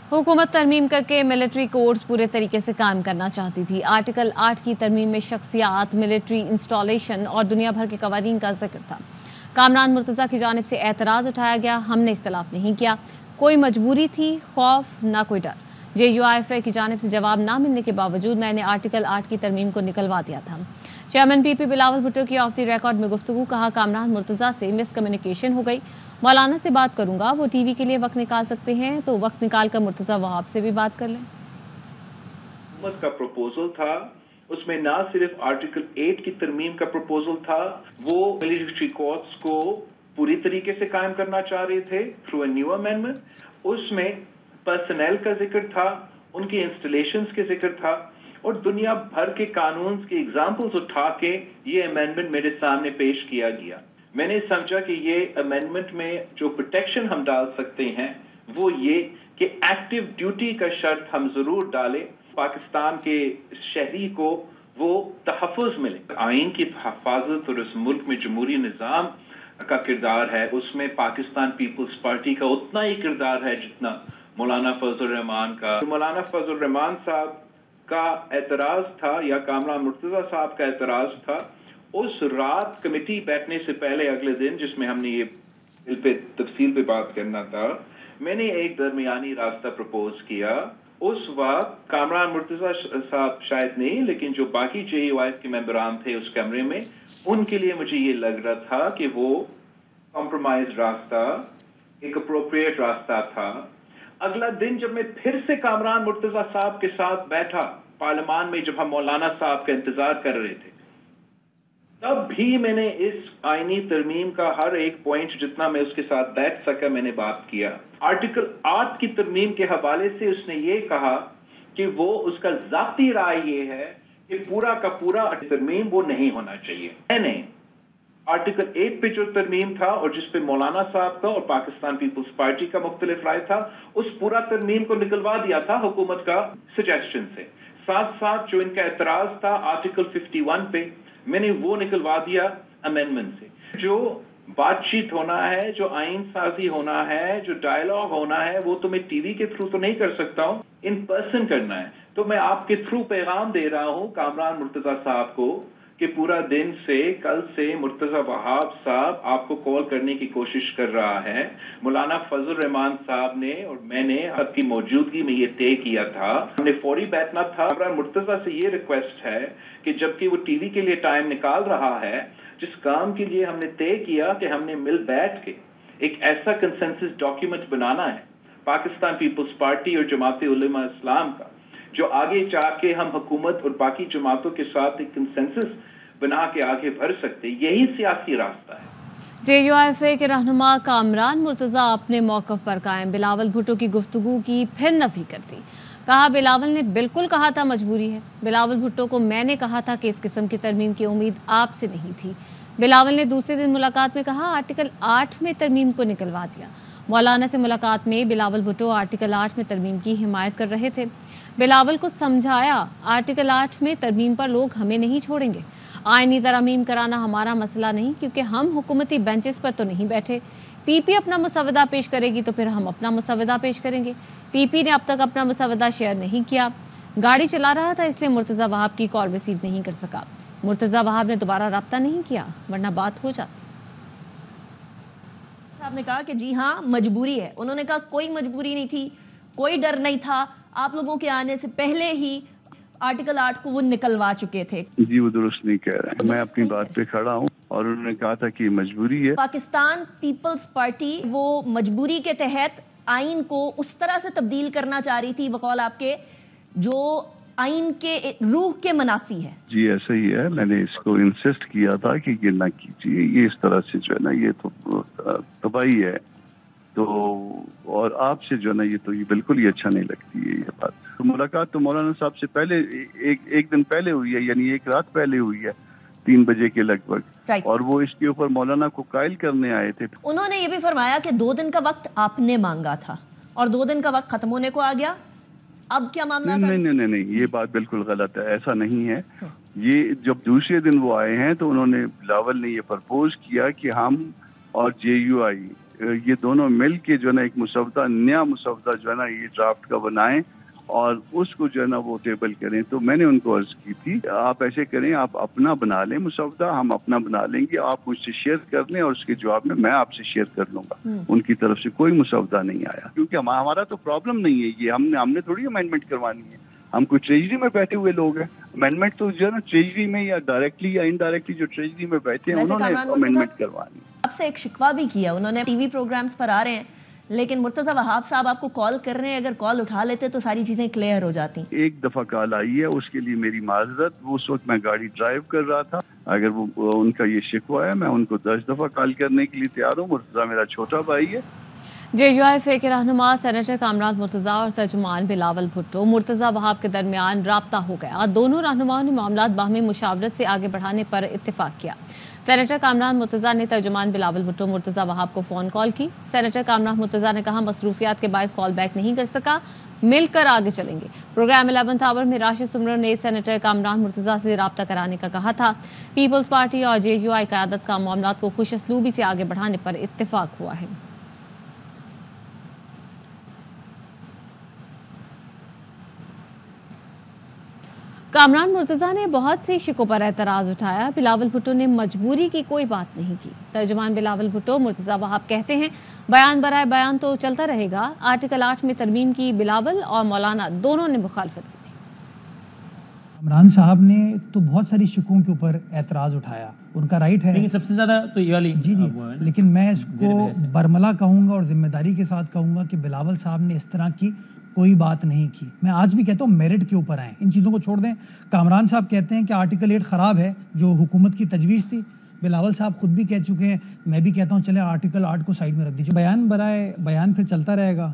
हुकूमत तरमीम करके मिलिट्री कोड्स पूरे तरीके से कायम करना चाहती थी। आर्टिकल 8 की तरमीम में शख्सियात, मिलिट्री इंस्टॉलेशन और दुनिया भर के कवानीन का जिक्र था। कामरान मुर्तज़ा की जानिब से एतराज़ उठाया गया, हमने इख्तलाफ नहीं किया, कोई मजबूरी थी, खौफ ना कोई डर। JUIFA की जानिब से जवाब ना मिलने के बावजूद मैंने आर्टिकल 8 की तरमीम को निकलवा दिया था। चेयरमैन PP बिलावल भुट्टो की ऑफ द रिकॉर्ड में गुफ्तगू, कहा कामरान मुर्तज़ा से मिसकम्युनिकेशन हो गई, मौलाना से बात करूंगा, वो टीवी के लिए वक्त निकाल सकते हैं तो वक्त निकाल कर मुर्तज़ा वहाब से भी बात कर लें। हुकूमत का प्रपोजल था, उसमें ना सिर्फ आर्टिकल 8 की तरमीम का प्रपोजल था, वो मिलिट्री कोर्ट्स को पूरी तरीके से कायम करना चाह रहे थे थ्रू अ न्यू अमेंडमेंट। उसमें पर्सनल का जिक्र था, उनकी इंस्टॉलेशंस के जिक्र था और दुनिया भर के कानून के एग्जाम्पल्स उठा के ये अमेंडमेंट मेरे सामने पेश किया गया। मैंने समझा कि ये अमेंडमेंट में जो प्रोटेक्शन हम डाल सकते हैं वो ये कि एक्टिव ड्यूटी का शर्त हम जरूर डालें, पाकिस्तान के शहरी को वो तहफ़्फ़ुज़ मिले। आइन की हिफाजत और इस मुल्क में जमहूरी निज़ाम का किरदार है, उसमें पाकिस्तान पीपल्स पार्टी का उतना ही किरदार है जितना मौलाना फजल रहमान का। तो मौलाना फजल रहमान साहब का एतराज था या कामरान मुर्तज़ा साहब का एतराज था, उस रात कमेटी बैठने से पहले अगले दिन जिसमें हमने ये बिल पे तफसील पे बात करना था, मैंने एक दरमियानी रास्ता प्रपोज किया। उस वक्त कामरान मुर्तज़ा साहब शायद नहीं, लेकिन जो बाकी JUIF के मेंबरान थे उस कमरे में, उनके लिए मुझे ये लग रहा था कि वो कॉम्प्रोमाइज रास्ता एक अप्रोप्रिएट रास्ता था। अगला दिन जब मैं फिर से कामरान मुर्तज़ा साहब के साथ बैठा पार्लियामान में, जब हम मौलाना साहब का इंतजार कर रहे थे, तब भी मैंने इस आईनी तरमीम का हर एक पॉइंट जितना मैं उसके साथ बैठ सका मैंने बात किया। आर्टिकल 8 की तरमीम के हवाले से उसने ये कहा कि वो उसका ज़ाती राय ये है कि पूरा का पूरा तरमीम वो नहीं होना चाहिए। मैंने आर्टिकल 8 पे जो तरमीम था और जिसपे मौलाना साहब का और पाकिस्तान पीपल्स पार्टी का मुख्तलिफ राय था, उस पूरा तरमीम को निकलवा दिया था हुकूमत का सजेशन से। साथ साथ जो इनका एतराज था आर्टिकल 51 पे, मैंने वो निकलवा दिया अमेंडमेंट से। जो बातचीत होना है, जो आइन साजी होना है, जो डायलॉग होना है, वो तो मैं टीवी के थ्रू तो नहीं कर सकता हूँ, इन पर्सन करना है। तो मैं आपके थ्रू पैगाम दे रहा हूँ कामरान मुर्तज़ा साहब को कि पूरा दिन से कल से मुर्तज़ा वहाब साहब आपको कॉल करने की कोशिश कर रहा है। मौलाना फजल रहमान साहब ने और मैंने आपकी मौजूदगी में ये तय किया था, हमने फौरी बैठना था। मुर्तज़ा से ये रिक्वेस्ट है कि जबकि वो टीवी के लिए टाइम निकाल रहा है, जिस काम के लिए हमने तय किया कि हमने मिल बैठ के एक ऐसा कंसेंसस डॉक्यूमेंट बनाना है पाकिस्तान पीपल्स पार्टी और जमात उलमा इस्लाम का, जो आगे जाके हम हुकूमत और बाकी जमातों के साथ एक कंसेंसस बना के आगे बढ़ सकते, यही सियासी रास्ता है। JUIFA के रहनुमा कामरान मुर्तज़ा अपने मौक़िफ़ पर कायम। बिलावल भुट्टो की गुफ्तगू की फिर नफी कर दी, कहा बिलावल ने बिल्कुल कहा था मजबूरी है। बिलावल भुट्टो को मैंने कहा था कि इस किस्म की तरमीम की उम्मीद आपसे नहीं थी। बिलावल ने दूसरे दिन मुलाकात में कहा आर्टिकल 8 में तरमीम को निकलवा दिया। मौलाना से मुलाकात में बिलावल भुट्टो आर्टिकल 8 में तरमीम की हिमायत कर रहे थे। बिलावल को समझाया आर्टिकल 8 में तरमीम पर लोग हमें नहीं छोड़ेंगे, आईनी तरमीम कराना हमारा मसला नहीं, क्योंकि हम हुकूमती बेंचेस पर तो नहीं बैठे। PP अपना मुसवदा पेश करेगी तो फिर हम अपना मुसवदा पेश करेंगे। PP ने अब तक अपना मुसवदा शेयर नहीं किया, गाड़ी चला रहा था इसलिए मुर्तज़ा वहाब की कॉल रिसीव नहीं कर सका। मुर्तज़ा वहाब ने दोबारा रब्ता नहीं किया, वरना बात हो जाती। आपने कहा कि जी हाँ मजबूरी है, उन्होंने कहा कोई मजबूरी नहीं थी, कोई डर नहीं था, आप लोगों के आने से पहले ही आर्टिकल 8 को वो निकलवा चुके थे। जी वो दुरुस्त नहीं कह रहे हैं, मैं अपनी बात पे खड़ा हूँ और उन्होंने कहा था कि मजबूरी है। पाकिस्तान पीपल्स पार्टी वो मजबूरी के तहत आइन को उस तरह से तब्दील करना चाह रही थी बकौल आपके, जो आइन के रूह के मुनाफी है। जी ऐसा ही है, मैंने इसको इंसिस्ट किया था कि ये ना कीजिए, ये इस तरह से जो है ना ये तो तबाही है, तो और आपसे जो है ना ये बिल्कुल ही अच्छा नहीं लगती है ये बात। तो मुलाकात तो मौलाना साहब से पहले एक दिन पहले हुई है, यानी एक रात पहले हुई है 3 बजे के लगभग, और वो इसके ऊपर मौलाना को कायल करने आए थे। उन्होंने ये भी फरमाया कि 2 दिन का वक्त आपने मांगा था और 2 दिन का वक्त खत्म होने को आ गया, अब क्या मामला? नहीं, ये बात बिल्कुल गलत है, ऐसा नहीं है। ये जब दूसरे दिन वो आए हैं तो उन्होंने बिलावल ने ये प्रपोज किया कि हम और JUI یہ دونوں مل کے جو ہے نا ایک مسودہ، نیا مسودہ جو ہے نا یہ ڈرافٹ کا بنائیں اور اس کو جو ہے نا وہ ٹیبل کریں. تو میں نے ان کو عرض کی تھی آپ ایسے کریں، آپ اپنا بنا لیں مسودہ، ہم اپنا بنا لیں گے، آپ مجھ سے شیئر کر لیں اور اس کے جواب میں آپ سے شیئر کر لوں گا. ان کی طرف سے کوئی مسودہ نہیں آیا، کیونکہ ہمارا تو پرابلم نہیں ہے یہ، ہم نے تھوڑی امینڈمنٹ کروانی ہے. ہم کوئی ٹریجری میں بیٹھے ہوئے لوگ ہیں. امینڈمنٹ تو جو ہے نا ٹریجری میں یا ڈائریکٹلی یا انڈائریکٹلی جو ٹریجری میں بیٹھے ہیں انہوں نے امینڈمنٹ کروانی. آپ سے ایک شکوہ بھی کیا، انہوں نے ٹی وی پروگرامز پر آ رہے ہیں لیکن مرتضی وہاب صاحب آپ کو کال کر رہے ہیں، اگر کال اٹھا لیتے تو ساری چیزیں کلیئر ہو جاتی. ایک دفعہ کال آئی ہے، اس کے لیے میری معذرت. اس وقت میں گاڑی ڈرائیو کر رہا تھا. اگر وہ ان کا یہ شکوہ ہے میں ان کو 10 دفعہ کال کرنے کے لیے تیار ہوں. مرتضی میرا چھوٹا بھائی ہے. JUIF کے رہنما سینیٹر کامران مرتضیٰ اور ترجمان بلاول بھٹو مرتضی وہاب کے درمیان رابطہ ہو گیا. دونوں رہنماؤں نے معاملات باہمی مشاورت سے آگے بڑھانے پر اتفاق کیا. سینیٹر کامران مرتضیٰ نے ترجمان بلاول بھٹو مرتضی وہاب کو فون کال کی. سینیٹر کامران مرتضیٰ نے کہا مصروفیات کے باعث کال بیک نہیں کر سکا، مل کر آگے چلیں گے. پروگرام 11th آور میں راشد سمرن نے سینیٹر کامران مرتضیٰ سے رابطہ کرانے کا کہا تھا. پیپلز پارٹی اور JUI قیادت کا معاملات کو خوش اسلوبی سے آگے بڑھانے پر اتفاق ہوا ہے. کامران مرتضیٰ نے بہت سی شکوں پر اعتراض اٹھایا. بلاول بھٹو نے مجبوری کی کوئی بات نہیں کی. ترجمان بلاول بھٹو مرتضی وہاب کہتے ہیں بیان برائے بیان تو چلتا رہے گا. آرٹیکل 8 میں ترمیم کی بلاول اور مولانا دونوں نے مخالفت کی تھی. کامران صاحب نے تو بہت ساری شکوں کے اوپر اعتراض اٹھایا، ان کا رائٹ ہے، لیکن سب سے زیادہ تو یہ والی جی لیکن میں اس کو برملا کہوں گا اور ذمہ داری کے ساتھ کہوں گا کہ بلاول صاحب نے اس طرح کی کوئی بات نہیں کی. میں آج بھی کہتا ہوں میرٹ کے اوپر آئیں، ان چیزوں کو چھوڑ دیں. کامران صاحب کہتے ہیں کہ آرٹیکل 8 خراب ہے جو حکومت کی تجویز تھی. بلاول صاحب خود بھی کہہ چکے ہیں، میں بھی کہتا ہوں چلے آرٹیکل 8 کو سائڈ میں رکھ دیجیے. بیان برائے بیان پھر چلتا رہے گا.